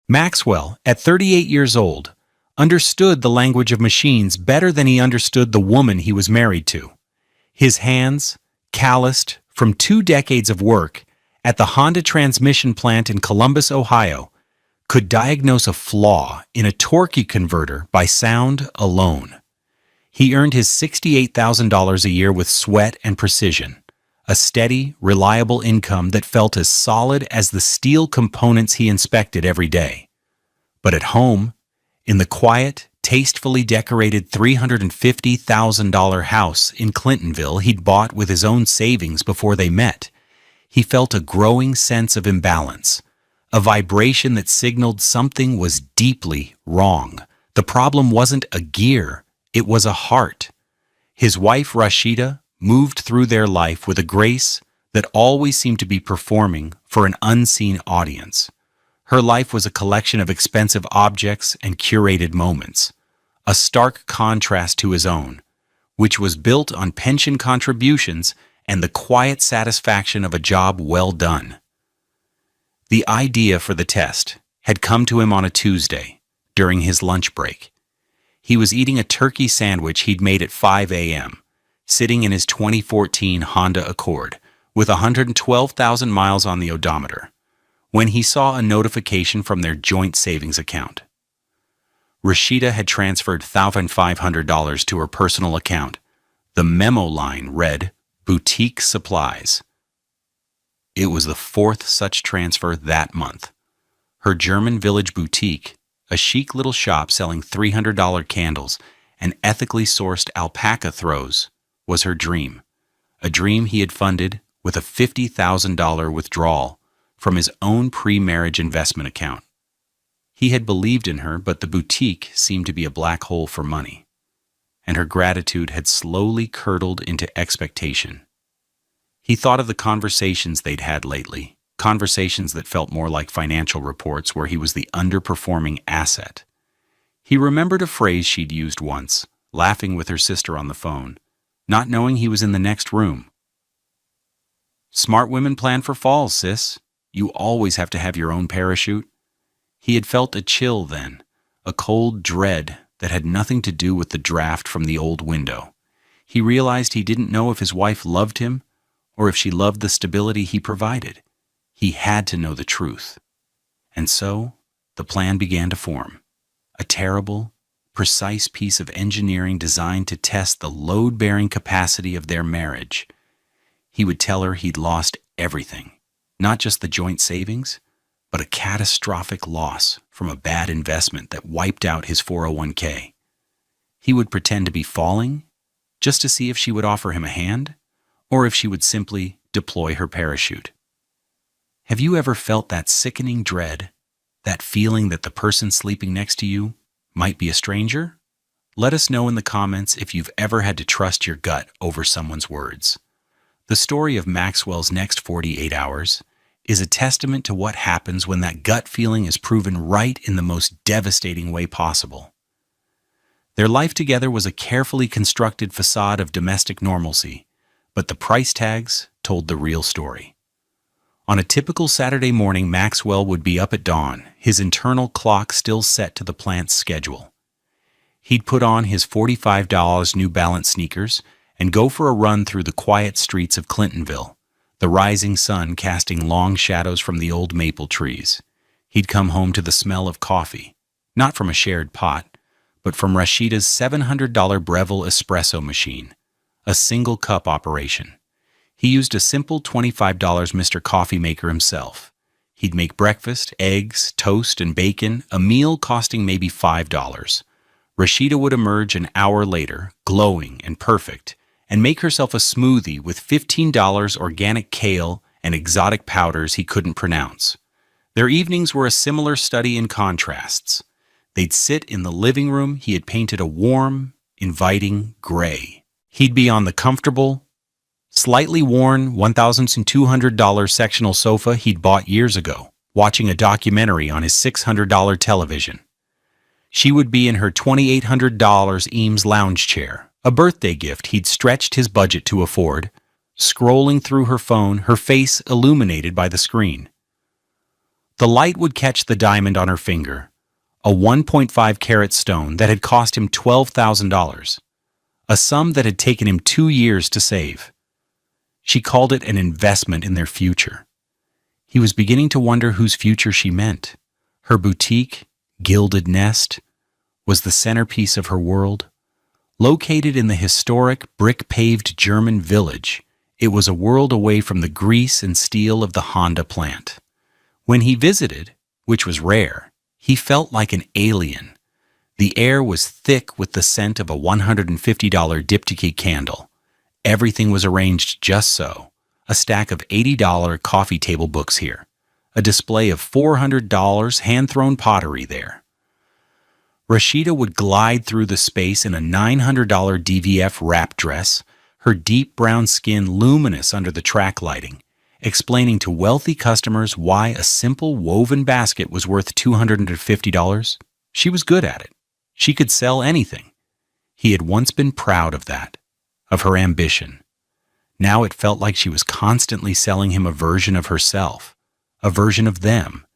Maxwell, at 38 years old, understood the language of machines better than he understood the woman he was married to. His hands, calloused from 2 decades of work at the Honda transmission plant in Columbus, Ohio, could diagnose a flaw in a torque converter by sound alone. He earned his $68,000 a year with sweat and precision, a steady, reliable income that felt as solid as the steel components he inspected every day. But at home, in the quiet, tastefully decorated $350,000 house in Clintonville he'd bought with his own savings before they met, he felt a growing sense of imbalance, a vibration that signaled something was deeply wrong. The problem wasn't a gear, it was a heart. His wife, Rashida, moved through their life with a grace that always seemed to be performing for an unseen audience. Her life was a collection of expensive objects and curated moments, a stark contrast to his own, which was built on pension contributions and the quiet satisfaction of a job well done. The idea for the test had come to him on a Tuesday, during his lunch break. He was eating a turkey sandwich he'd made at 5 a.m., sitting in his 2014 Honda Accord, with 112,000 miles on the odometer, when he saw a notification from their joint savings account. Rashida had transferred $1,500 to her personal account. The memo line read, "Boutique Supplies." It was the 4th such transfer that month. Her German Village boutique, a chic little shop selling $300 candles and ethically sourced alpaca throws, was her dream, a dream he had funded with a $50,000 withdrawal from his own pre-marriage investment account. He had believed in her, but the boutique seemed to be a black hole for money, and her gratitude had slowly curdled into expectation. He thought of the conversations they'd had lately, conversations that felt more like financial reports where he was the underperforming asset. He remembered a phrase she'd used once, laughing with her sister on the phone, not knowing he was in the next room. "Smart women plan for falls, sis. You always have to have your own parachute." He had felt a chill then, a cold dread that had nothing to do with the draft from the old window. He realized he didn't know if his wife loved him or if she loved the stability he provided. He had to know the truth. And so, the plan began to form. A terrible, precise piece of engineering designed to test the load-bearing capacity of their marriage. He would tell her he'd lost everything, not just the joint savings, but a catastrophic loss from a bad investment that wiped out his 401k. He would pretend to be falling, just to see if she would offer him a hand, or if she would simply deploy her parachute. Have you ever felt that sickening dread, that feeling that the person sleeping next to you might be a stranger? Let us know in the comments if you've ever had to trust your gut over someone's words. The story of Maxwell's next 48 hours is a testament to what happens when that gut feeling is proven right in the most devastating way possible. Their life together was a carefully constructed facade of domestic normalcy, but the price tags told the real story. On a typical Saturday morning, Maxwell would be up at dawn, his internal clock still set to the plant's schedule. He'd put on his $45 New Balance sneakers and go for a run through the quiet streets of Clintonville, the rising sun casting long shadows from the old maple trees. He'd come home to the smell of coffee, not from a shared pot, but from Rashida's $700 Breville espresso machine, a single-cup operation. He used a simple $25 Mr. Coffee maker himself. He'd make breakfast, eggs, toast, and bacon, a meal costing maybe $5. Rashida would emerge an hour later, glowing and perfect, and make herself a smoothie with $15 organic kale and exotic powders he couldn't pronounce. Their evenings were a similar study in contrasts. They'd sit in the living room he had painted a warm, inviting gray. He'd be on the comfortable, slightly worn $1,200 sectional sofa he'd bought years ago, watching a documentary on his $600 television. She would be in her $2,800 Eames lounge chair, a birthday gift he'd stretched his budget to afford, scrolling through her phone, her face illuminated by the screen. The light would catch the diamond on her finger, a 1.5 carat stone that had cost him $12,000, a sum that had taken him 2 years to save. She called it an investment in their future. He was beginning to wonder whose future she meant. Her boutique, gilded nest, was the centerpiece of her world. Located in the historic, brick-paved German village, it was a world away from the grease and steel of the Honda plant. When he visited, which was rare, he felt like an alien. The air was thick with the scent of a $150 diptyque candle. Everything was arranged just so. A stack of $80 coffee table books here. A display of $400 hand-thrown pottery there. Rashida would glide through the space in a $900 DVF wrap dress, her deep brown skin luminous under the track lighting, explaining to wealthy customers why a simple woven basket was worth $250. She was good at it. She could sell anything. He had once been proud of that, of her ambition. Now it felt like she was constantly selling him a version of herself, a version of them,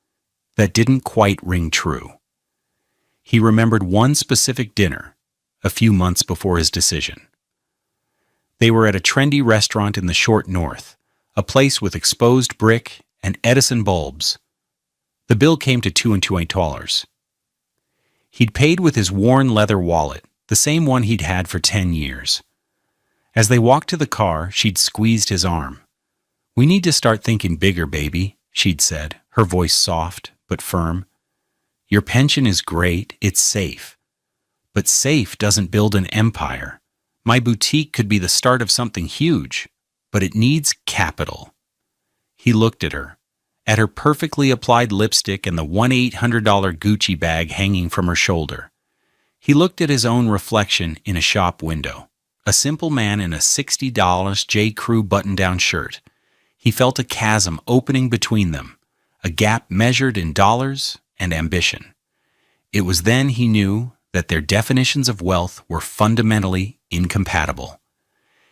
that didn't quite ring true. He remembered one specific dinner, a few months before his decision. They were at a trendy restaurant in the short north, a place with exposed brick and Edison bulbs. The bill came to $228. He'd paid with his worn leather wallet, the same one he'd had for 10 years. As they walked to the car, she'd squeezed his arm. "We need to start thinking bigger, baby," she'd said, her voice soft but firm. "Your pension is great, it's safe. But safe doesn't build an empire. My boutique could be the start of something huge, but it needs capital." He looked at her perfectly applied lipstick and the $1,800 Gucci bag hanging from her shoulder. He looked at his own reflection in a shop window, a simple man in a $60 J. Crew button-down shirt. He felt a chasm opening between them, a gap measured in dollars and ambition. It was then he knew that their definitions of wealth were fundamentally incompatible.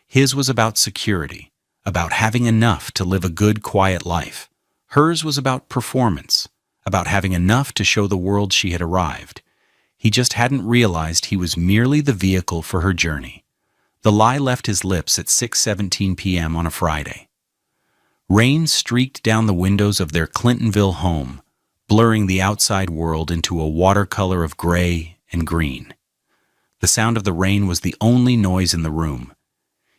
His was about security, about having enough to live a good, quiet life. Hers was about performance, about having enough to show the world she had arrived. He just hadn't realized he was merely the vehicle for her journey. The lie left his lips at 6:17 p.m. on a Friday. Rain streaked down the windows of their Clintonville home, blurring the outside world into a watercolor of gray and green. The sound of the rain was the only noise in the room.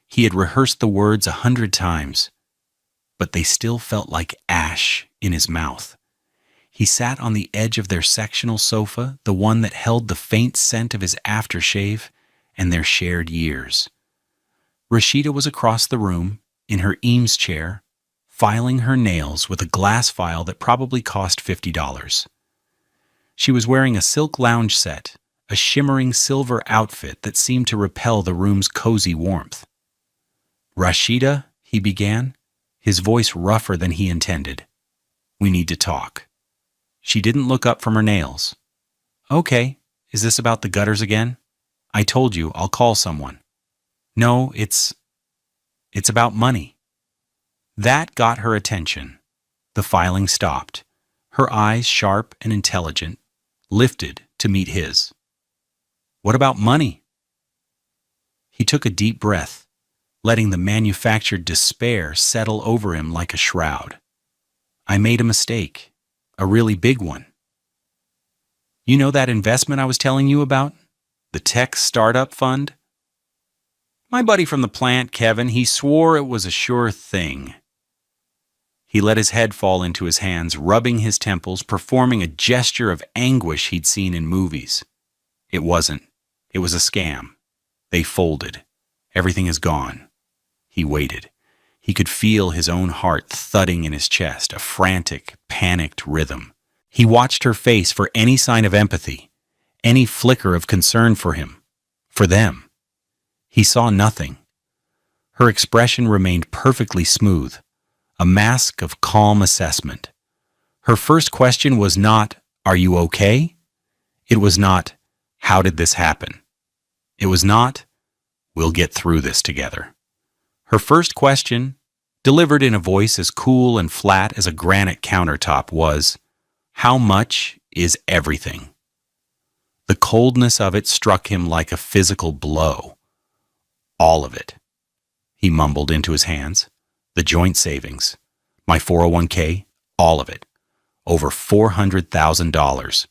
He had rehearsed the words 100 times, but they still felt like ash in his mouth. He sat on the edge of their sectional sofa, the one that held the faint scent of his aftershave and their shared years. Rashida was across the room, in her Eames chair, filing her nails with a glass file that probably cost $50. She was wearing a silk lounge set, a shimmering silver outfit that seemed to repel the room's cozy warmth. "Rashida," he began, his voice rougher than he intended. "We need to talk." She didn't look up from her nails. "Okay, is this about the gutters again? I told you, I'll call someone." "No, it's about money." That got her attention. The filing stopped. Her eyes, sharp and intelligent, lifted to meet his. "What about money?" He took a deep breath, letting the manufactured despair settle over him like a shroud. "I made a mistake, a really big one. You know that investment I was telling you about? The tech startup fund? My buddy from the plant, Kevin, he swore it was a sure thing." He let his head fall into his hands, rubbing his temples, performing a gesture of anguish he'd seen in movies. It wasn't. It was a scam. They folded. Everything is gone. He waited. He could feel his own heart thudding in his chest, a frantic, panicked rhythm. He watched her face for any sign of empathy, any flicker of concern for him, for them. He saw nothing. Her expression remained perfectly smooth, a mask of calm assessment. Her first question was not, "Are you okay?" It was not, "How did this happen?" It was not, "We'll get through this together." Her first question, delivered in a voice as cool and flat as a granite countertop, was, How much is everything? The coldness of it struck him like a physical blow. All of it, he mumbled into his hands. The joint savings, my 401k, all of it. Over $400,000.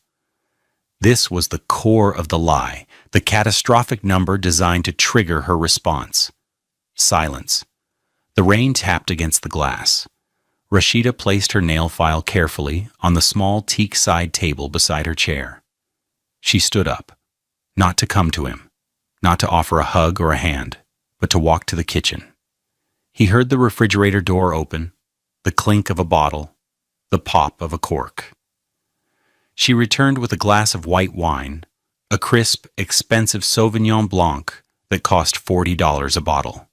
This was the core of the lie, the catastrophic number designed to trigger her response. Silence. The rain tapped against the glass. Rashida placed her nail file carefully on the small teak side table beside her chair. She stood up, not to come to him, not to offer a hug or a hand, but to walk to the kitchen. He heard the refrigerator door open, the clink of a bottle, the pop of a cork. She returned with a glass of white wine, a crisp, expensive Sauvignon Blanc that cost $40 a bottle.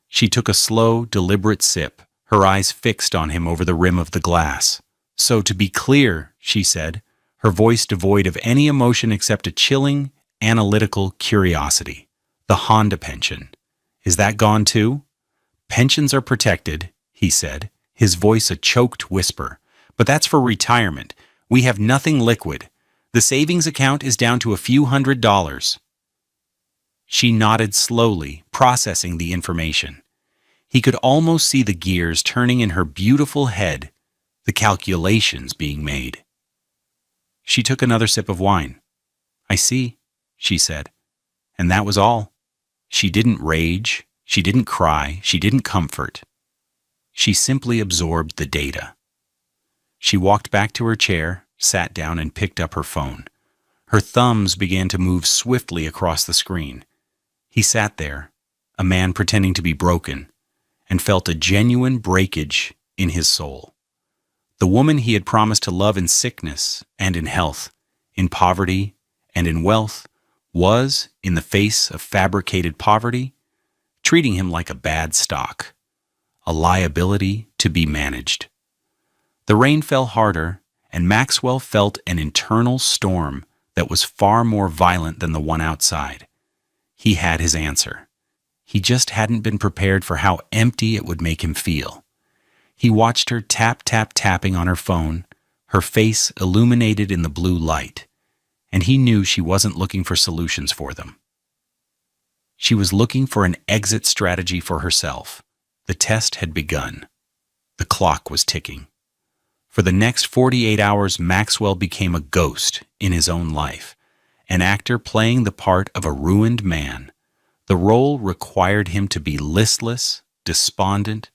She took a slow, deliberate sip, her eyes fixed on him over the rim of the glass. "So to be clear," she said, her voice devoid of any emotion except a chilling, analytical curiosity. "The Honda pension. Is that gone too?" "Pensions are protected," he said, his voice a choked whisper. "But that's for retirement. We have nothing liquid. The savings account is down to a few $100s." She nodded slowly, processing the information. He could almost see the gears turning in her beautiful head, the calculations being made. She took another sip of wine. "I see," she said. And that was all. She didn't rage, she didn't cry, she didn't comfort. She simply absorbed the data. She walked back to her chair, sat down, and picked up her phone. Her thumbs began to move swiftly across the screen. He sat there, a man pretending to be broken, and felt a genuine breakage in his soul. The woman he had promised to love in sickness and in health, in poverty and in wealth, was, in the face of fabricated poverty, treating him like a bad stock, a liability to be managed. The rain fell harder, and Maxwell felt an internal storm that was far more violent than the one outside. He had his answer. He just hadn't been prepared for how empty it would make him feel. He watched her tapping on her phone, her face illuminated in the blue light, and he knew she wasn't looking for solutions for them. She was looking for an exit strategy for herself. The test had begun. The clock was ticking. For the next 48 hours, Maxwell became a ghost in his own life, an actor playing the part of a ruined man. The role required him to be listless, despondent,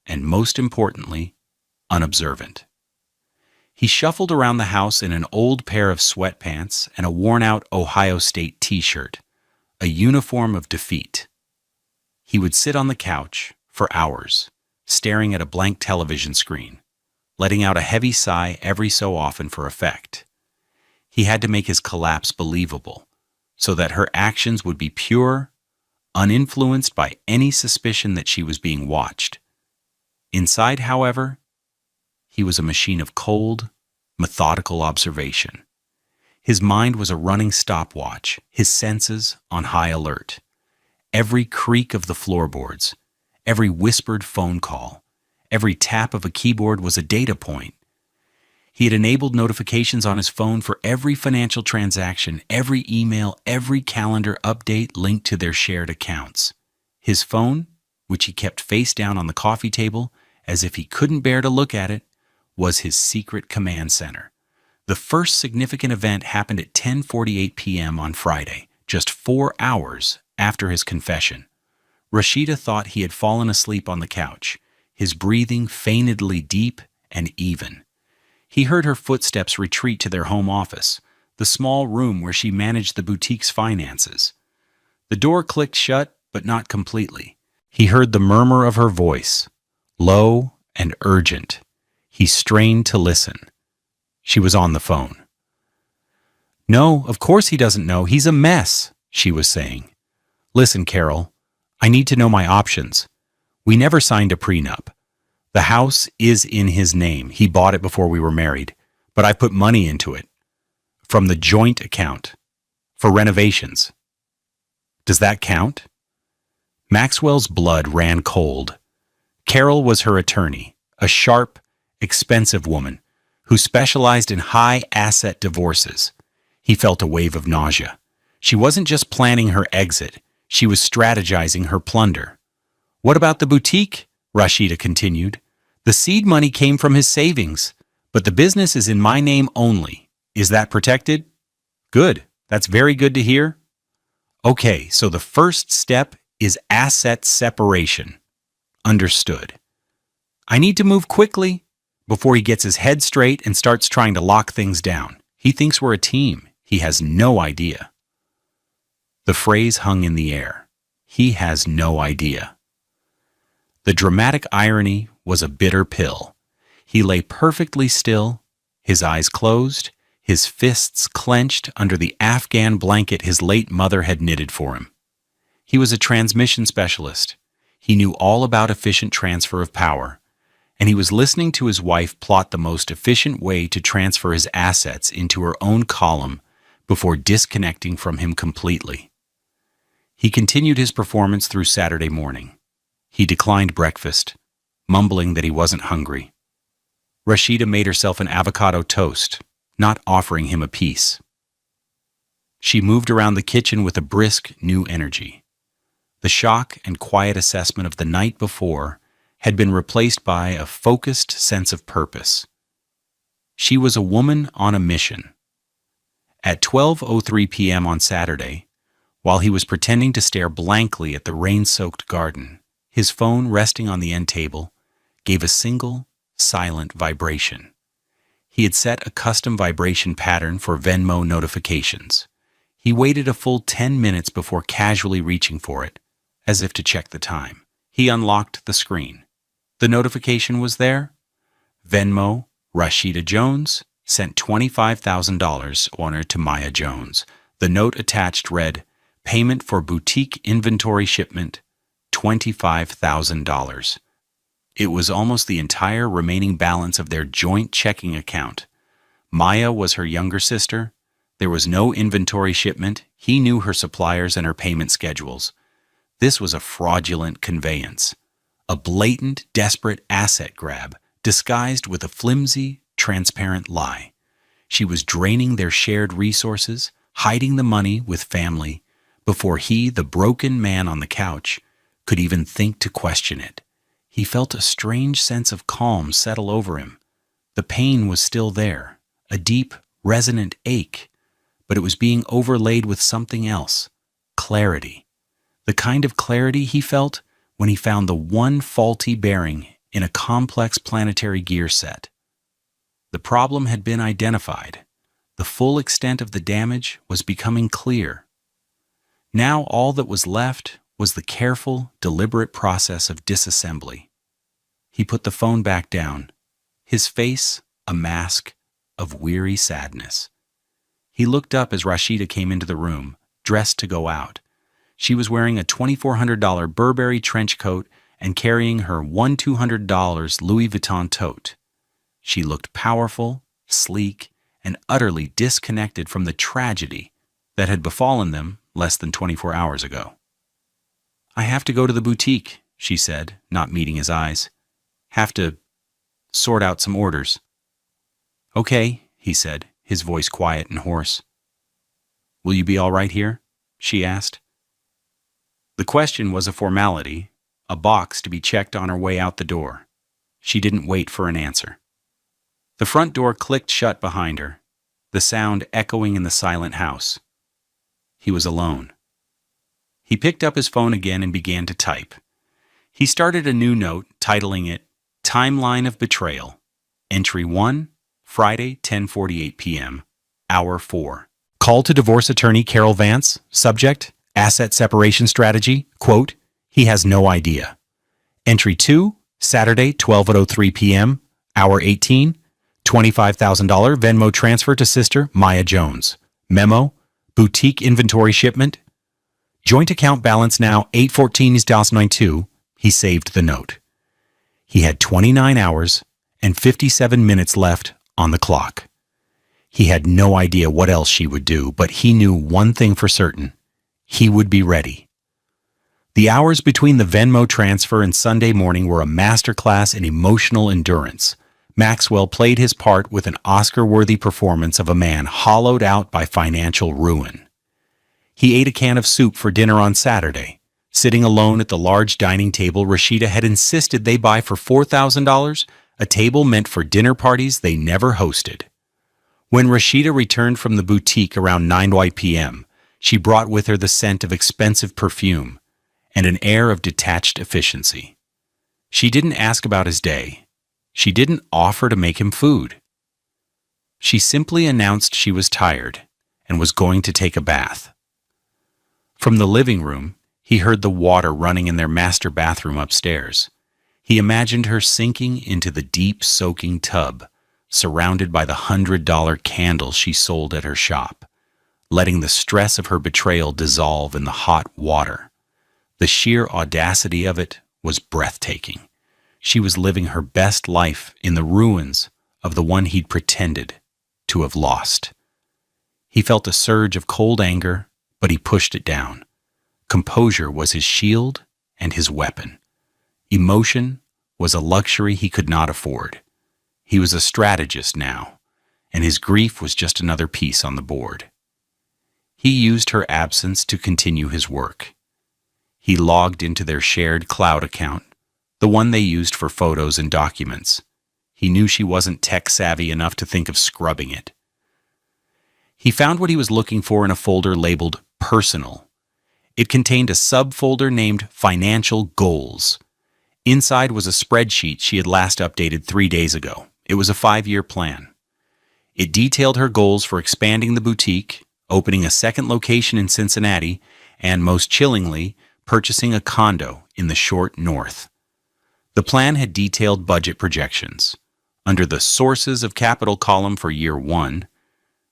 and most importantly, unobservant. He shuffled around the house in an old pair of sweatpants and a worn-out Ohio State t-shirt, a uniform of defeat. He would sit on the couch for hours, staring at a blank television screen, letting out a heavy sigh every so often for effect. He had to make his collapse believable, so that her actions would be pure, uninfluenced by any suspicion that she was being watched. Inside, however, he was a machine of cold, methodical observation. His mind was a running stopwatch, his senses on high alert. Every creak of the floorboards, every whispered phone call, every tap of a keyboard was a data point. He had enabled notifications on his phone for every financial transaction, every email, every calendar update linked to their shared accounts. His phone, which he kept face down on the coffee table as if he couldn't bear to look at it, was his secret command center. The first significant event happened at 10:48 p.m. on Friday, just 4 hours after his confession. Rashida thought he had fallen asleep on the couch, his breathing feignedly deep and even. He heard her footsteps retreat to their home office, the small room where she managed the boutique's finances. The door clicked shut, but not completely. He heard the murmur of her voice, low and urgent. He strained to listen. She was on the phone. "No, of course he doesn't know. He's a mess," she was saying. "Listen, Carol, I need to know my options. We never signed a prenup. The house is in his name. He bought it before we were married, but I put money into it from the joint account for renovations. Does that count?" Maxwell's blood ran cold. Carol was her attorney, a sharp, expensive woman who specialized in high-asset divorces. He felt a wave of nausea. She wasn't just planning her exit, she was strategizing her plunder. "What about the boutique?" Rashida continued. "The seed money came from his savings, but the business is in my name only. Is that protected?" "Good. That's very good to hear." "Okay, so the first step is asset separation." "Understood." "I need to move quickly before he gets his head straight and starts trying to lock things down. He thinks we're a team. He has no idea." The phrase hung in the air. He has no idea. The dramatic irony was a bitter pill. He lay perfectly still, his eyes closed, his fists clenched under the Afghan blanket his late mother had knitted for him. He was a transmission specialist. He knew all about efficient transfer of power, and he was listening to his wife plot the most efficient way to transfer his assets into her own column before disconnecting from him completely. He continued his performance through Saturday morning. He declined breakfast, mumbling that he wasn't hungry. Rashida made herself an avocado toast, not offering him a piece. She moved around the kitchen with a brisk, new energy. The shock and quiet assessment of the night before had been replaced by a focused sense of purpose. She was a woman on a mission. At 12:03 p.m. on Saturday, while he was pretending to stare blankly at the rain-soaked garden, his phone resting on the end table gave a single, silent vibration. He had set a custom vibration pattern for Venmo notifications. He waited a full 10 minutes before casually reaching for it, as if to check the time. He unlocked the screen. The notification was there. Venmo, Rashida Jones, sent $25,000 owner to Maya Jones. The note attached read, "Payment for boutique inventory shipment, $25,000. It was almost the entire remaining balance of their joint checking account. Maya was her younger sister. There was no inventory shipment. He knew her suppliers and her payment schedules. This was a fraudulent conveyance, a blatant, desperate asset grab disguised with a flimsy, transparent lie. She was draining their shared resources, hiding the money with family, before he, the broken man on the couch, could even think to question it. He felt a strange sense of calm settle over him. The pain was still there, a deep, resonant ache, but it was being overlaid with something else, clarity. The kind of clarity he felt when he found the one faulty bearing in a complex planetary gear set. The problem had been identified. The full extent of the damage was becoming clear. Now all that was left was the careful, deliberate process of disassembly. He put the phone back down, his face a mask of weary sadness. He looked up as Rashida came into the room, dressed to go out. She was wearing a $2,400 Burberry trench coat and carrying her $1,200 Louis Vuitton tote. She looked powerful, sleek, and utterly disconnected from the tragedy that had befallen them less than 24 hours ago. "I have to go to the boutique," she said, not meeting his eyes. "Have to sort out some orders." "Okay," he said, his voice quiet and hoarse. "Will you be all right here?" she asked. The question was a formality, a box to be checked on her way out the door. She didn't wait for an answer. The front door clicked shut behind her, the sound echoing in the silent house. He was alone. He picked up his phone again and began to type. He started a new note, titling it, "Timeline of Betrayal. Entry 1, Friday, 10:48 p.m., Hour 4. Call to divorce attorney Carol Vance. Subject, asset separation strategy. Quote, he has no idea. Entry 2, Saturday, 12:03 p.m., Hour 18, $25,000 Venmo transfer to sister Maya Jones. Memo, boutique inventory shipment. Joint account balance now 814 He saved the note. He had 29 hours and 57 minutes left on the clock. He had no idea what else she would do, but he knew one thing for certain. He would be ready. The hours between the Venmo transfer and Sunday morning were a masterclass in emotional endurance, Maxwell played his part with an Oscar-worthy performance of a man hollowed out by financial ruin. He ate a can of soup for dinner on Saturday. Sitting alone at the large dining table Rashida had insisted they buy for $4,000, a table meant for dinner parties they never hosted. When Rashida returned from the boutique around 9 p.m., she brought with her the scent of expensive perfume and an air of detached efficiency. She didn't ask about his day. She didn't offer to make him food. She simply announced she was tired and was going to take a bath. From the living room, he heard the water running in their master bathroom upstairs. He imagined her sinking into the deep soaking tub, surrounded by the $100 candles she sold at her shop, letting the stress of her betrayal dissolve in the hot water. The sheer audacity of it was breathtaking. She was living her best life in the ruins of the one he'd pretended to have lost. He felt a surge of cold anger, but he pushed it down. Composure was his shield and his weapon. Emotion was a luxury he could not afford. He was a strategist now, and his grief was just another piece on the board. He used her absence to continue his work. He logged into their shared cloud account, the one they used for photos and documents. He knew she wasn't tech-savvy enough to think of scrubbing it. He found what he was looking for in a folder labeled Personal. It contained a subfolder named Financial Goals. Inside was a spreadsheet she had last updated 3 days ago. It was a 5-year plan. It detailed her goals for expanding the boutique, opening a second location in Cincinnati, and most chillingly, purchasing a condo in the short north. The plan had detailed budget projections. Under the Sources of Capital column for year 1,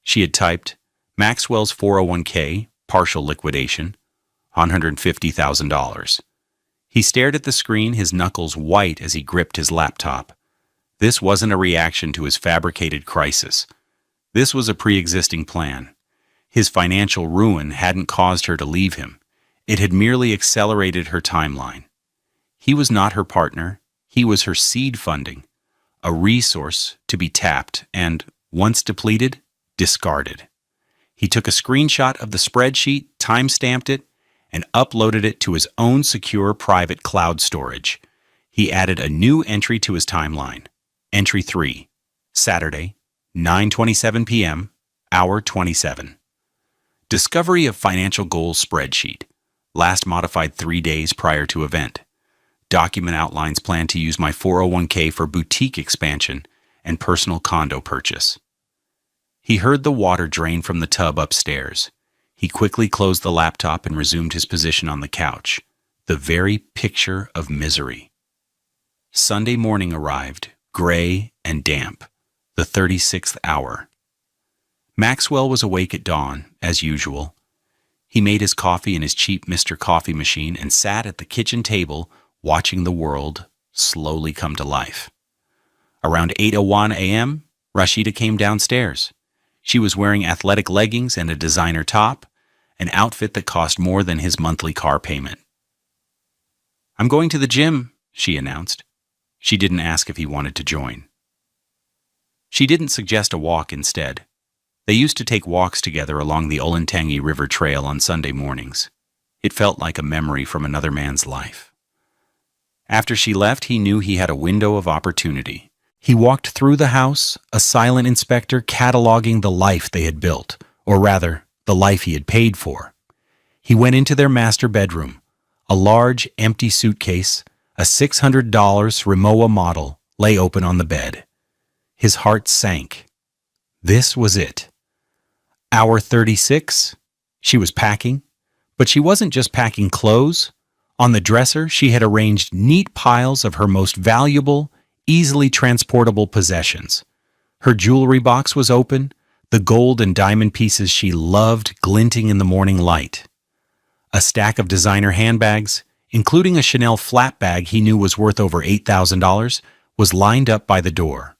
she had typed Maxwell's 401k, partial liquidation, $150,000. He stared at the screen, his knuckles white as he gripped his laptop. This wasn't a reaction to his fabricated crisis. This was a pre-existing plan. His financial ruin hadn't caused her to leave him. It had merely accelerated her timeline. He was not her partner. He was her seed funding, a resource to be tapped and, once depleted, discarded. He took a screenshot of the spreadsheet, time-stamped it, and uploaded it to his own secure private cloud storage. He added a new entry to his timeline. Entry 3, Saturday, 9:27 p.m., hour 27. Discovery of financial goals spreadsheet. Last modified 3 days prior to event. Document outlines plan to use my 401k for boutique expansion and personal condo purchase. He heard the water drain from the tub upstairs. He quickly closed the laptop and resumed his position on the couch, the very picture of misery. Sunday morning arrived, gray and damp, the 36th hour. Maxwell was awake at dawn, as usual. He made his coffee in his cheap Mr. Coffee machine and sat at the kitchen table watching the world slowly come to life. Around 8:01 a.m., Rashida came downstairs. She was wearing athletic leggings and a designer top, an outfit that cost more than his monthly car payment. "I'm going to the gym," she announced. She didn't ask if he wanted to join. She didn't suggest a walk instead. They used to take walks together along the Olentangy River Trail on Sunday mornings. It felt like a memory from another man's life. After she left, he knew he had a window of opportunity. He walked through the house, a silent inspector cataloging the life they had built, or rather, the life he had paid for. He went into their master bedroom. A large, empty suitcase, a $600 Rimowa model, lay open on the bed. His heart sank. This was it. Hour 36, she was packing, but she wasn't just packing clothes. On the dresser, she had arranged neat piles of her most valuable, easily transportable possessions. Her jewelry box was open, the gold and diamond pieces she loved glinting in the morning light. A stack of designer handbags, including a Chanel flat bag he knew was worth over $8,000, was lined up by the door.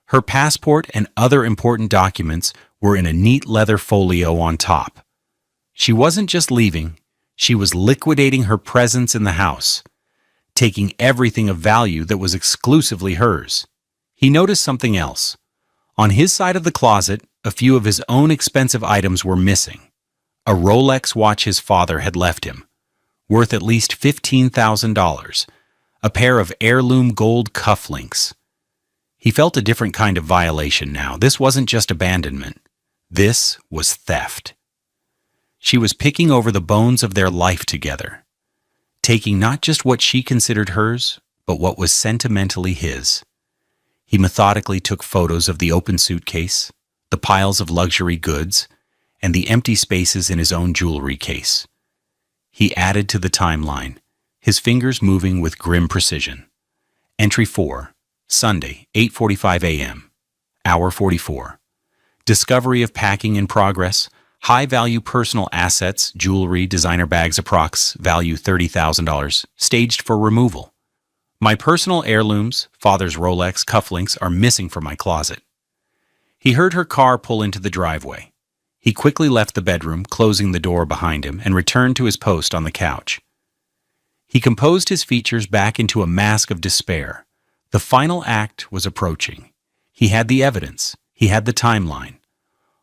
Her passport and other important documents were in a neat leather folio on top. She wasn't just leaving, she was liquidating her presence in the house, taking everything of value that was exclusively hers. He noticed something else. On his side of the closet, a few of his own expensive items were missing. A Rolex watch his father had left him, worth at least $15,000, a pair of heirloom gold cufflinks. He felt a different kind of violation now. This wasn't just abandonment. This was theft. She was picking over the bones of their life together, taking not just what she considered hers, but what was sentimentally his. He methodically took photos of the open suitcase, the piles of luxury goods, and the empty spaces in his own jewelry case. He added to the timeline, his fingers moving with grim precision. Entry 4, Sunday, 8:45 a.m., hour 44. Discovery of packing in progress, high-value personal assets, jewelry, designer bags approx. Value $30,000, staged for removal. My personal heirlooms, father's Rolex cufflinks, are missing from my closet. He heard her car pull into the driveway. He quickly left the bedroom, closing the door behind him, and returned to his post on the couch. He composed his features back into a mask of despair. The final act was approaching. He had the evidence. He had the timeline.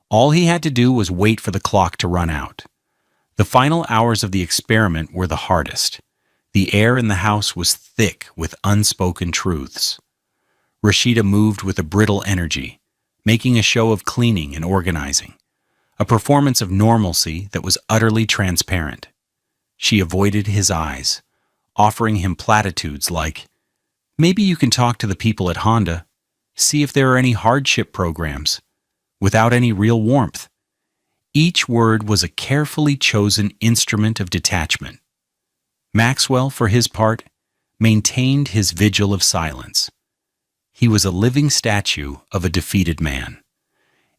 All he had to do was wait for the clock to run out. The final hours of the experiment were the hardest. The air in the house was thick with unspoken truths. Rashida moved with a brittle energy, making a show of cleaning and organizing, a performance of normalcy that was utterly transparent. She avoided his eyes, offering him platitudes like, "Maybe you can talk to the people at Honda, see if there are any hardship programs," without any real warmth. Each word was a carefully chosen instrument of detachment. Maxwell, for his part, maintained his vigil of silence. He was a living statue of a defeated man.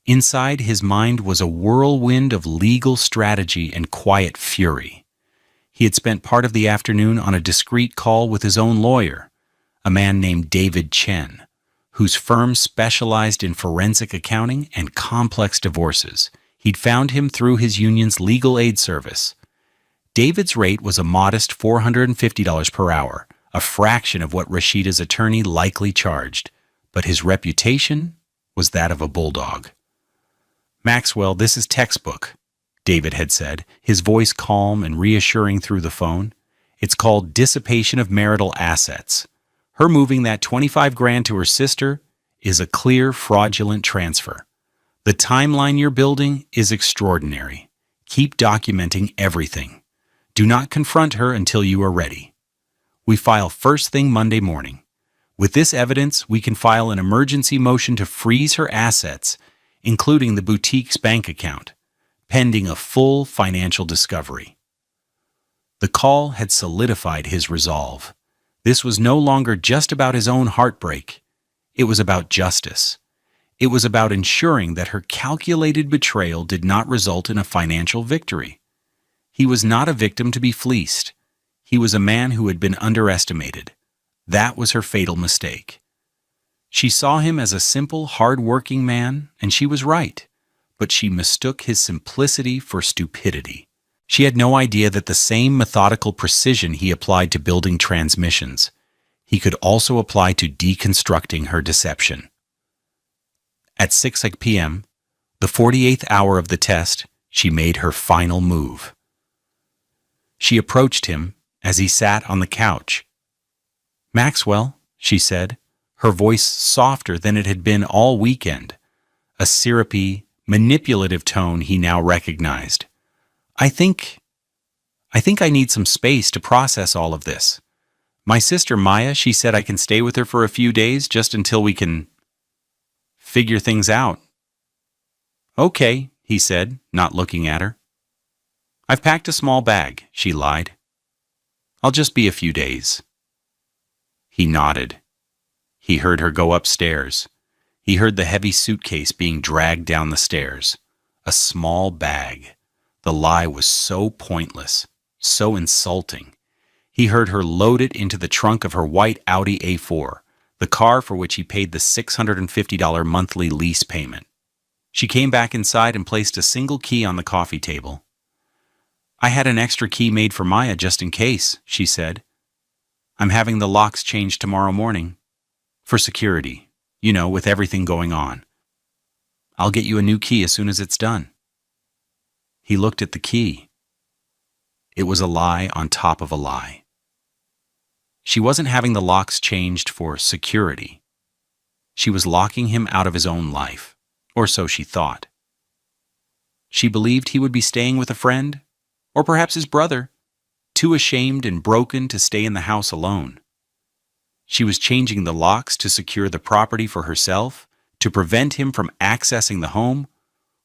Inside his mind was a whirlwind of legal strategy and quiet fury. He had spent part of the afternoon on a discreet call with his own lawyer, a man named David Chen, whose firm specialized in forensic accounting and complex divorces. He'd found him through his union's legal aid service. David's rate was a modest $450 per hour, a fraction of what Rashida's attorney likely charged, but his reputation was that of a bulldog. "Maxwell, this is textbook," David had said, his voice calm and reassuring through the phone. "It's called dissipation of marital assets. Her moving that 25 grand to her sister is a clear fraudulent transfer. The timeline you're building is extraordinary. Keep documenting everything. Do not confront her until you are ready. We file first thing Monday morning. With this evidence, we can file an emergency motion to freeze her assets, including the boutique's bank account, pending a full financial discovery." The call had solidified his resolve. This was no longer just about his own heartbreak. It was about justice. It was about ensuring that her calculated betrayal did not result in a financial victory. He was not a victim to be fleeced. He was a man who had been underestimated. That was her fatal mistake. She saw him as a simple, hard-working man, and she was right. But she mistook his simplicity for stupidity. She had no idea that the same methodical precision he applied to building transmissions, he could also apply to deconstructing her deception. At 6 p.m., the 48th hour of the test, she made her final move. She approached him as he sat on the couch. "Maxwell," she said, her voice softer than it had been all weekend, a syrupy, manipulative tone he now recognized. I think I need some space to process all of this. My sister Maya, she said I can stay with her for a few days just until we can figure things out." "Okay," he said, not looking at her. "I've packed a small bag," she lied. "I'll just be a few days." He nodded. He heard her go upstairs. He heard the heavy suitcase being dragged down the stairs. A small bag. The lie was so pointless, so insulting. He heard her load it into the trunk of her white Audi A4, the car for which he paid the $650 monthly lease payment. She came back inside and placed a single key on the coffee table. "I had an extra key made for Maya just in case," she said. "I'm having the locks changed tomorrow morning. For security. with everything going on. I'll get you a new key as soon as it's done. He looked at the key. It was a lie on top of a lie. She wasn't having the locks changed for security. She was locking him out of his own life, or so she thought. She believed he would be staying with a friend, or perhaps his brother, too ashamed and broken to stay in the house alone. She was changing the locks to secure the property for herself, to prevent him from accessing the home,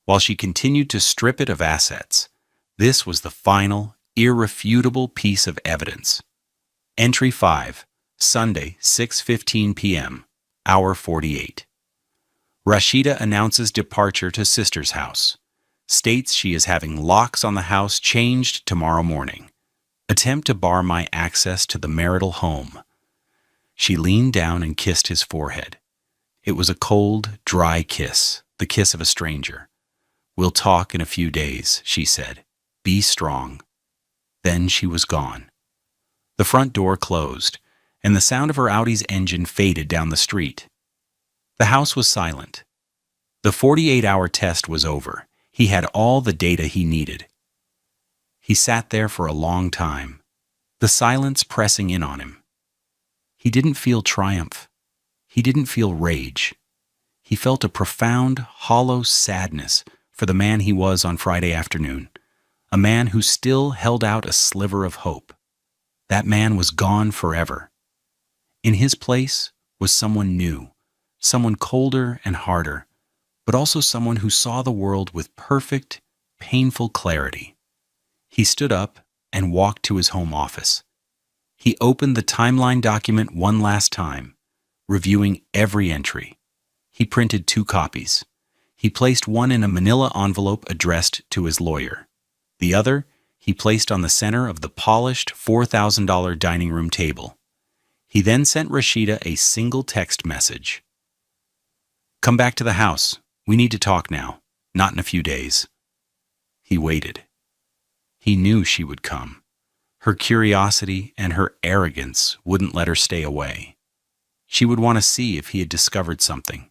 while she continued to strip it of assets. This was the final, irrefutable piece of evidence. Entry 5, Sunday, 6:15 p.m., hour 48. Rashida announces departure to sister's house. States she is having locks on the house changed tomorrow morning. Attempt to bar my access to the marital home. She leaned down and kissed his forehead. It was a cold, dry kiss, the kiss of a stranger. We'll talk in a few days, she said. Be strong. Then she was gone. The front door closed, and the sound of her Audi's engine faded down the street. The house was silent. The 48-hour test was over. He had all the data he needed. He sat there for a long time, the silence pressing in on him. He didn't feel triumph. He didn't feel rage. He felt a profound, hollow sadness for the man he was on Friday afternoon, a man who still held out a sliver of hope. That man was gone forever. In his place was someone new, someone colder and harder, but also someone who saw the world with perfect, painful clarity. He stood up and walked to his home office. He opened the timeline document one last time, reviewing every entry. He printed 2 copies. He placed one in a manila envelope addressed to his lawyer. The other he placed on the center of the polished $4,000 dining room table. He then sent Rashida a single text message. Come back to the house. We need to talk now, not in a few days. He waited. He knew she would come. Her curiosity and her arrogance wouldn't let her stay away. She would want to see if he had discovered something,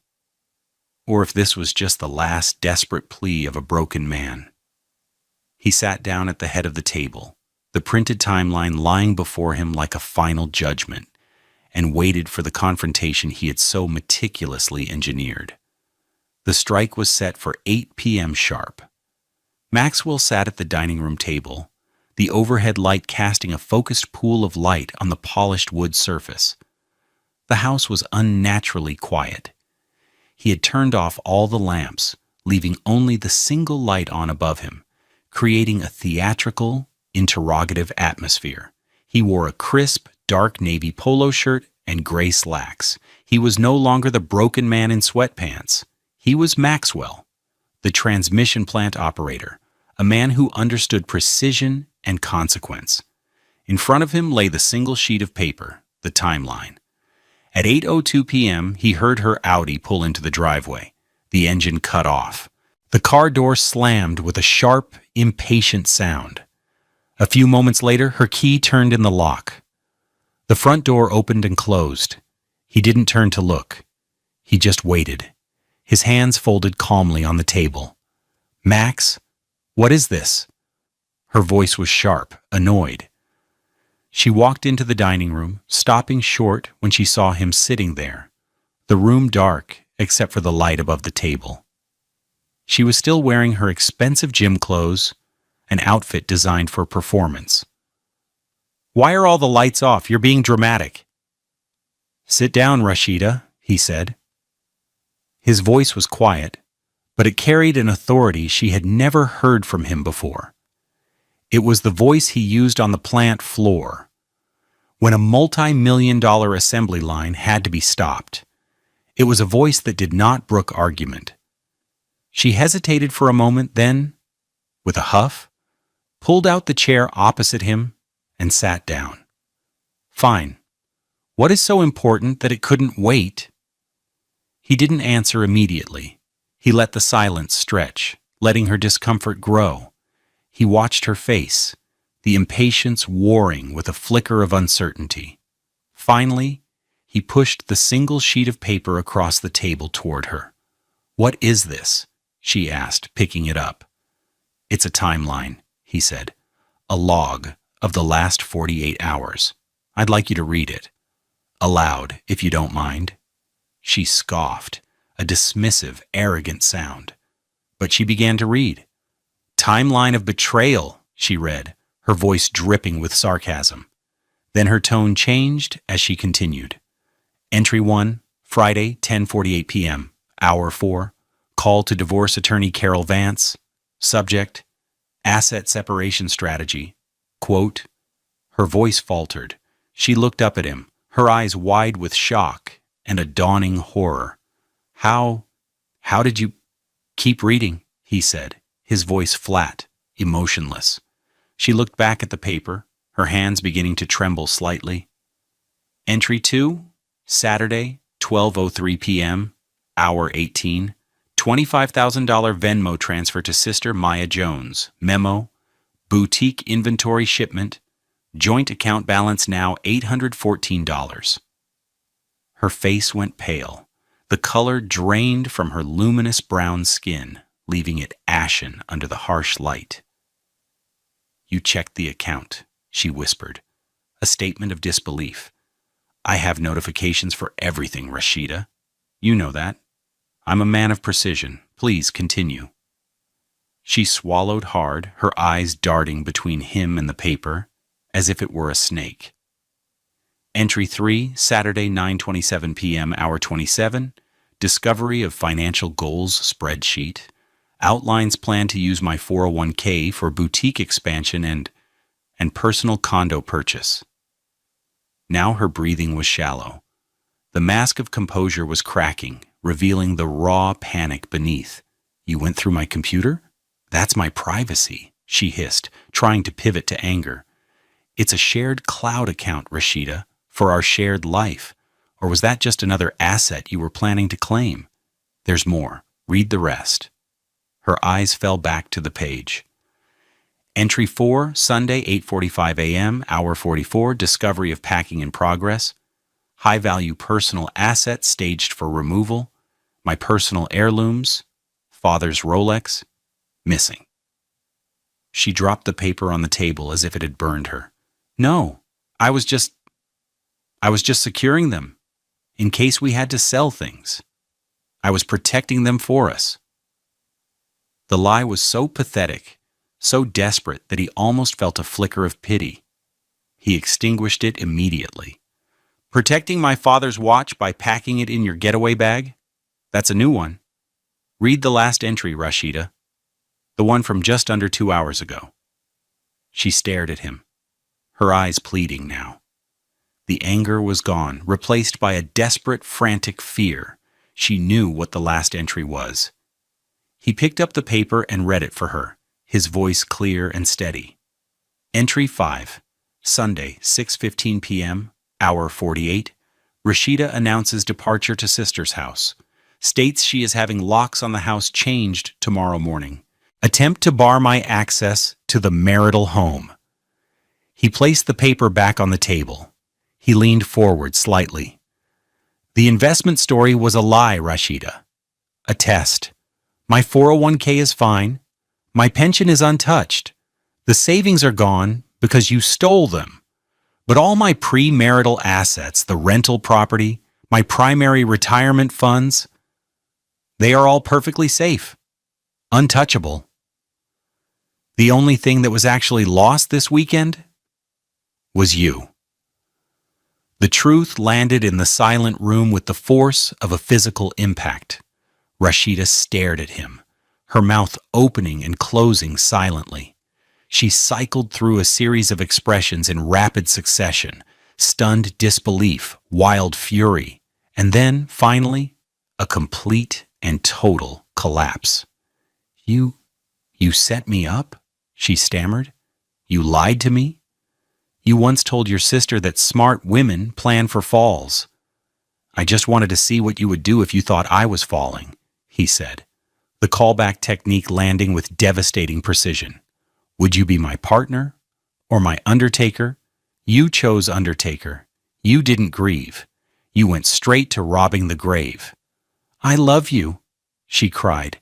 or if this was just the last desperate plea of a broken man. He sat down at the head of the table, the printed timeline lying before him like a final judgment, and waited for the confrontation he had so meticulously engineered. The strike was set for 8 p.m. sharp. Maxwell sat at the dining room table, the overhead light casting a focused pool of light on the polished wood surface. The house was unnaturally quiet. He had turned off all the lamps, leaving only the single light on above him, creating a theatrical, interrogative atmosphere. He wore a crisp, dark navy polo shirt and gray slacks. He was no longer the broken man in sweatpants. He was Maxwell, the transmission plant operator, a man who understood precision and consequence. In front of him lay the single sheet of paper, the timeline. At 8:02 p.m., he heard her Audi pull into the driveway. The engine cut off. The car door slammed with a sharp, impatient sound. A few moments later, her key turned in the lock. The front door opened and closed. He didn't turn to look. He just waited, his hands folded calmly on the table. Max, what is this? Her voice was sharp, annoyed. She walked into the dining room, stopping short when she saw him sitting there, the room dark except for the light above the table. She was still wearing her expensive gym clothes, an outfit designed for performance. Why are all the lights off? You're being dramatic. Sit down, Rashida, he said. His voice was quiet, but it carried an authority she had never heard from him before. It was the voice he used on the plant floor, when a multi-million-dollar assembly line had to be stopped. It was a voice that did not brook argument. She hesitated for a moment, then, with a huff, pulled out the chair opposite him and sat down. Fine. What is so important that it couldn't wait? He didn't answer immediately. He let the silence stretch, letting her discomfort grow. He watched her face, the impatience warring with a flicker of uncertainty. Finally, He pushed the single sheet of paper across the table toward her. "What is this?" she asked, picking it up. "It's a timeline," he said. "A log of the last 48 hours. I'd like you to read it. Aloud, if you don't mind." She scoffed, a dismissive, arrogant sound. But she began to read. "Timeline of betrayal," she read, her voice dripping with sarcasm. Then her tone changed as she continued. "Entry 1, Friday, 10:48 p.m., Hour 4, call to divorce attorney Carol Vance. Subject, asset separation strategy. Quote." Her voice faltered. She looked up at him, her eyes wide with shock and a dawning horror. How did you—" "Keep reading," he said, his voice flat, emotionless. She looked back at the paper, her hands beginning to tremble slightly. "Entry 2, Saturday, 12:03 p.m., Hour 18, $25,000 Venmo transfer to Sister Maya Jones. Memo, boutique inventory shipment, joint account balance now $814. Her face went pale. The color drained from her luminous brown skin, leaving it ashen under the harsh light. "You checked the account," she whispered, a statement of disbelief. "I have notifications for everything, Rashida. You know that. I'm a man of precision. Please continue." She swallowed hard, her eyes darting between him and the paper, as if it were a snake. Entry 3, Saturday, 9:27 p.m., Hour 27, discovery of financial goals spreadsheet, outlines plan to use my 401k for boutique expansion and personal condo purchase. Now her breathing was shallow. The mask of composure was cracking, revealing the raw panic beneath. "You went through my computer? That's my privacy," she hissed, trying to pivot to anger. "It's a shared cloud account, Rashida, for our shared life. Or was that just another asset you were planning to claim? There's more. Read the rest." Her eyes fell back to the page. Entry 4, Sunday, 8:45 a.m., Hour 44, discovery of packing in progress. High-value personal assets staged for removal. My personal heirlooms, father's Rolex, missing. She dropped the paper on the table as if it had burned her. "No, I was just securing them, in case we had to sell things. I was protecting them for us." The lie was so pathetic, so desperate that he almost felt a flicker of pity. He extinguished it immediately. "Protecting my father's watch by packing it in your getaway bag? That's a new one. Read the last entry, Rashida. The one from just under 2 hours ago." She stared at him, her eyes pleading now. The anger was gone, replaced by a desperate, frantic fear. She knew what the last entry was. He picked up the paper and read it for her, his voice clear and steady. Entry 5, Sunday, 6:15 p.m., Hour 48. Rashida announces departure to sister's house. States she is having locks on the house changed tomorrow morning. Attempt to bar my access to the marital home. He placed the paper back on the table. He leaned forward slightly. "The investment story was a lie, Rashida. A test. My 401k is fine. My pension is untouched. The savings are gone because you stole them. But all my premarital assets, the rental property, my primary retirement funds, they are all perfectly safe, untouchable. The only thing that was actually lost this weekend was you." The truth landed in the silent room with the force of a physical impact. Rashida stared at him, her mouth opening and closing silently. She cycled through a series of expressions in rapid succession, stunned disbelief, wild fury, and then, finally, a complete and total collapse. You set me up?" she stammered. "You lied to me? You once told your sister that smart women plan for falls. I just wanted to see what you would do if you thought I was falling," he said, the callback technique landing with devastating precision. "Would you be my partner or my undertaker? You chose undertaker. You didn't grieve. You went straight to robbing the grave. I love you, she cried,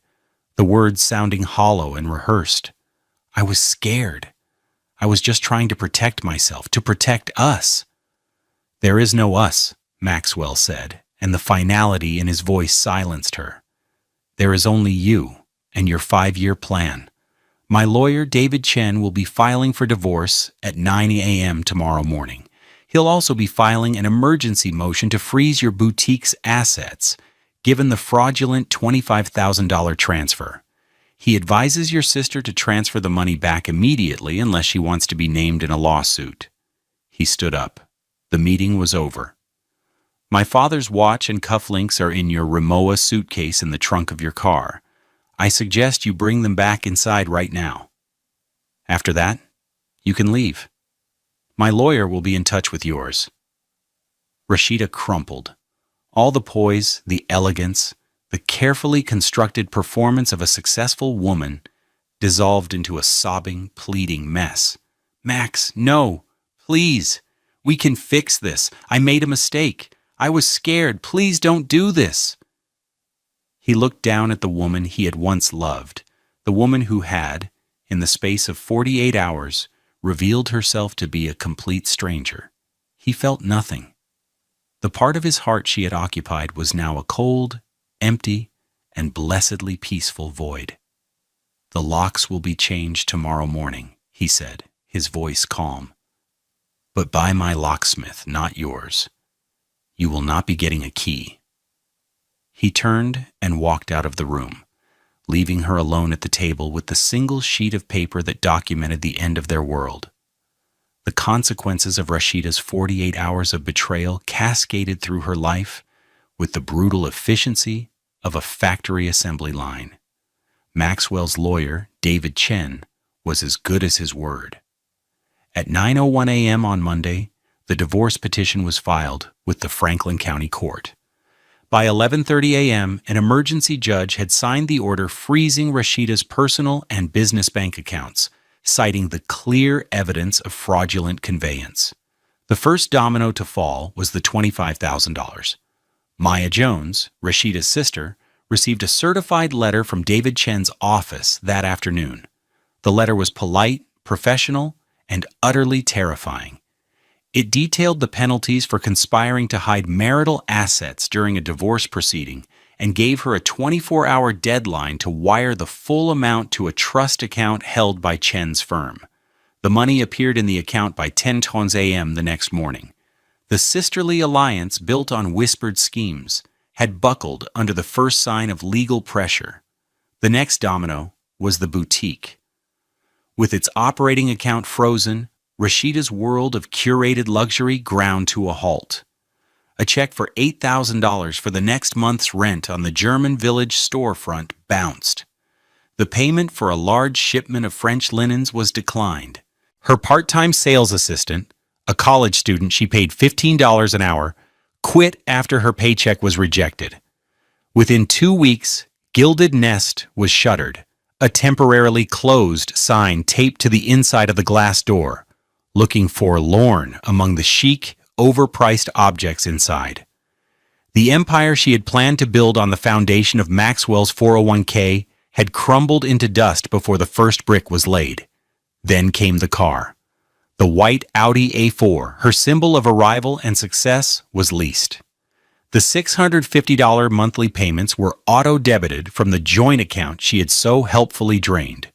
the words sounding hollow and rehearsed. I was scared. I was just trying to protect myself, to protect us. There is no us, Maxwell said, and the finality in his voice silenced her. There is only you and your 5-year plan. My lawyer, David Chen, will be filing for divorce at 9 a.m. tomorrow morning. He'll also be filing an emergency motion to freeze your boutique's assets, given the fraudulent $25,000 transfer. He advises your sister to transfer the money back immediately unless she wants to be named in a lawsuit. He stood up. The meeting was over. My father's watch and cufflinks are in your Rimowa suitcase in the trunk of your car. I suggest you bring them back inside right now. After that, you can leave. My lawyer will be in touch with yours. Rashida crumpled. All the poise, the elegance, the carefully constructed performance of a successful woman dissolved into a sobbing, pleading mess. Max, no, please. We can fix this. I made a mistake. I was scared. Please don't do this. He looked down at the woman he had once loved, the woman who had, in the space of 48 hours, revealed herself to be a complete stranger. He felt nothing. The part of his heart she had occupied was now a cold, empty, and blessedly peaceful void. The locks will be changed tomorrow morning, he said, his voice calm. But by my locksmith, not yours. You will not be getting a key. He turned and walked out of the room, leaving her alone at the table with the single sheet of paper that documented the end of their world. The consequences of Rashida's 48 hours of betrayal cascaded through her life with the brutal efficiency of a factory assembly line. Maxwell's lawyer, David Chen, was as good as his word. At 9:01 a.m. on Monday, the divorce petition was filed with the Franklin County Court. By 11:30 a.m., an emergency judge had signed the order freezing Rashida's personal and business bank accounts, citing the clear evidence of fraudulent conveyance. The first domino to fall was the $25,000. Maya Jones, Rashida's sister, received a certified letter from David Chen's office that afternoon. The letter was polite, professional, and utterly terrifying. It detailed the penalties for conspiring to hide marital assets during a divorce proceeding and gave her a 24-hour deadline to wire the full amount to a trust account held by Chen's firm. The money appeared in the account by 10:00 a.m. the next morning. The sisterly alliance, built on whispered schemes, had buckled under the first sign of legal pressure. The next domino was the boutique. With its operating account frozen, Rashida's world of curated luxury ground to a halt. A check for $8,000 for the next month's rent on the German Village storefront bounced. The payment for a large shipment of French linens was declined. Her part-time sales assistant, a college student she paid $15 an hour, quit after her paycheck was rejected. Within 2 weeks, Gilded Nest was shuttered, a temporarily closed sign taped to the inside of the glass door, looking forlorn among the chic, overpriced objects inside. The empire she had planned to build on the foundation of Maxwell's 401k had crumbled into dust before the first brick was laid. Then came the car. The white Audi A4, her symbol of arrival and success, was leased. The $650 monthly payments were auto-debited from the joint account she had so helpfully drained.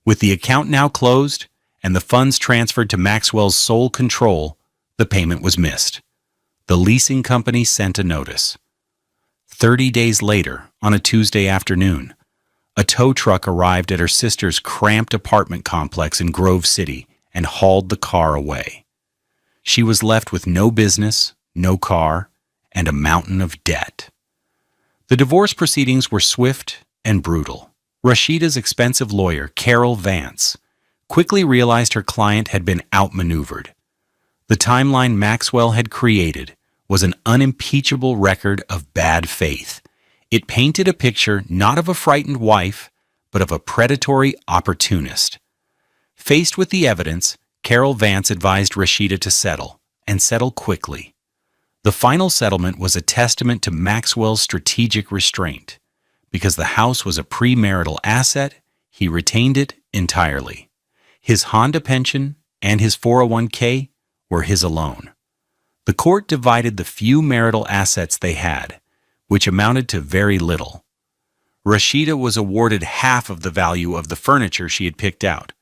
With the account now closed and the funds transferred to Maxwell's sole control, the payment was missed. The leasing company sent a notice. 30 days later, on a Tuesday afternoon, a tow truck arrived at her sister's cramped apartment complex in Grove City and hauled the car away. She was left with no business, no car, and a mountain of debt. The divorce proceedings were swift and brutal. Rashida's expensive lawyer, Carol Vance, quickly realized her client had been outmaneuvered. The timeline Maxwell had created was an unimpeachable record of bad faith. It painted a picture not of a frightened wife, but of a predatory opportunist. Faced with the evidence, Carol Vance advised Rashida to settle, and settle quickly. The final settlement was a testament to Maxwell's strategic restraint. Because the house was a premarital asset, he retained it entirely. His Honda pension and his 401k were his alone. The court divided the few marital assets they had, which amounted to very little. Rashida was awarded half of the value of the furniture she had picked out,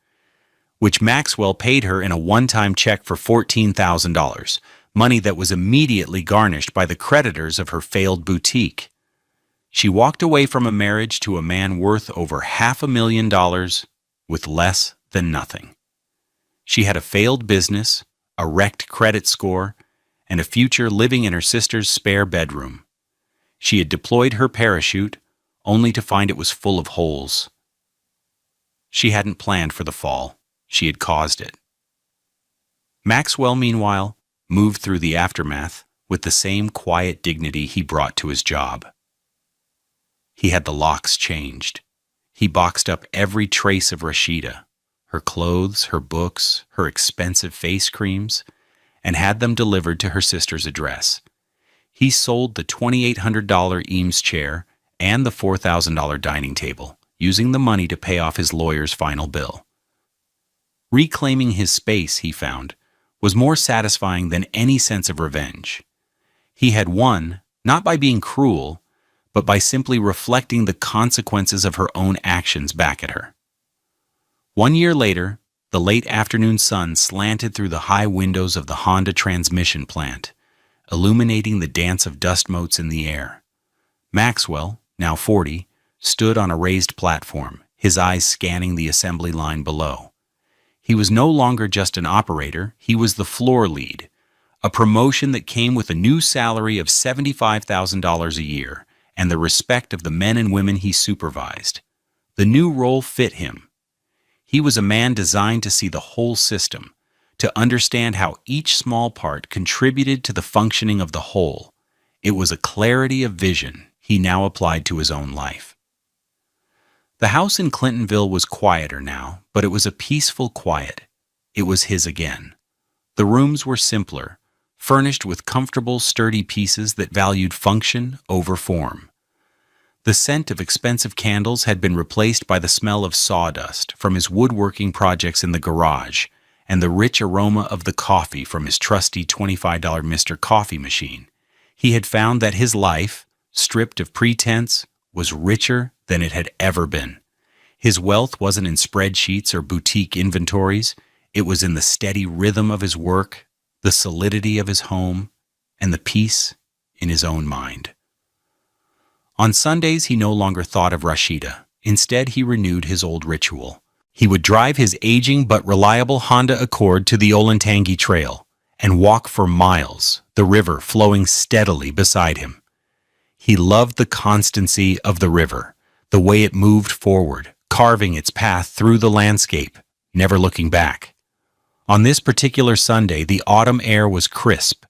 which Maxwell paid her in a one-time check for $14,000, money that was immediately garnished by the creditors of her failed boutique. She walked away from a marriage to a man worth over $500,000 with less than nothing. She had a failed business, a wrecked credit score, and a future living in her sister's spare bedroom. She had deployed her parachute, only to find it was full of holes. She hadn't planned for the fall. She had caused it. Maxwell, meanwhile, moved through the aftermath with the same quiet dignity he brought to his job. He had the locks changed. He boxed up every trace of Rashida, her clothes, her books, her expensive face creams, and had them delivered to her sister's address. He sold the $2,800 Eames chair and the $4,000 dining table, using the money to pay off his lawyer's final bill. Reclaiming his space, he found, was more satisfying than any sense of revenge. He had won, not by being cruel, but by simply reflecting the consequences of her own actions back at her. 1 year later, the late afternoon sun slanted through the high windows of the Honda transmission plant, illuminating the dance of dust motes in the air. Maxwell, now 40, stood on a raised platform, his eyes scanning the assembly line below. He was no longer just an operator, he was the floor lead, a promotion that came with a new salary of $75,000 a year and the respect of the men and women he supervised. The new role fit him. He was a man designed to see the whole system, to understand how each small part contributed to the functioning of the whole. It was a clarity of vision he now applied to his own life. The house in Clintonville was quieter now, but it was a peaceful quiet. It was his again. The rooms were simpler, furnished with comfortable, sturdy pieces that valued function over form. The scent of expensive candles had been replaced by the smell of sawdust from his woodworking projects in the garage and the rich aroma of the coffee from his trusty $25 Mr. Coffee machine. He had found that his life, stripped of pretense, was richer than it had ever been. His wealth wasn't in spreadsheets or boutique inventories. It was in the steady rhythm of his work, the solidity of his home, and the peace in his own mind. On Sundays, he no longer thought of Rashida. Instead, he renewed his old ritual. He would drive his aging but reliable Honda Accord to the Olentangy Trail and walk for miles, the river flowing steadily beside him. He loved the constancy of the river, the way it moved forward, carving its path through the landscape, never looking back. On this particular Sunday, the autumn air was crisp,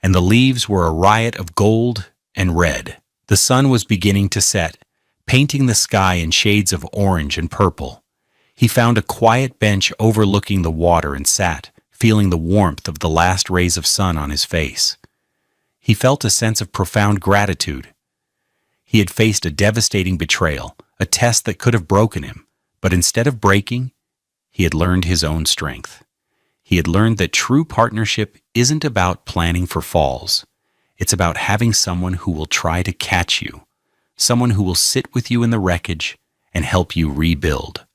and the leaves were a riot of gold and red. The sun was beginning to set, painting the sky in shades of orange and purple. He found a quiet bench overlooking the water and sat, feeling the warmth of the last rays of sun on his face. He felt a sense of profound gratitude. He had faced a devastating betrayal, a test that could have broken him, but instead of breaking, he had learned his own strength. He had learned that true partnership isn't about planning for falls. It's about having someone who will try to catch you, someone who will sit with you in the wreckage and help you rebuild.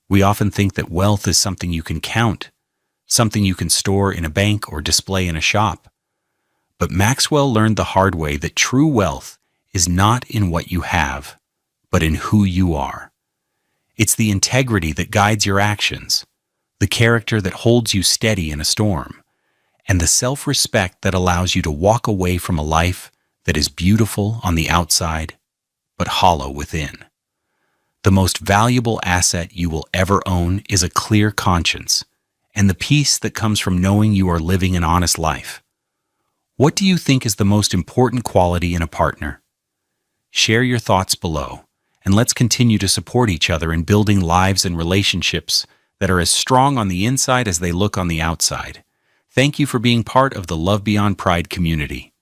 We often think that wealth is something you can count, something you can store in a bank or display in a shop. But Maxwell learned the hard way that true wealth is not in what you have, but in who you are. It's the integrity that guides your actions, the character that holds you steady in a storm, and the self-respect that allows you to walk away from a life that is beautiful on the outside, but hollow within. The most valuable asset you will ever own is a clear conscience, and the peace that comes from knowing you are living an honest life. What do you think is the most important quality in a partner? Share your thoughts below, and let's continue to support each other in building lives and relationships that are as strong on the inside as they look on the outside. Thank you for being part of the Love Beyond Pride community.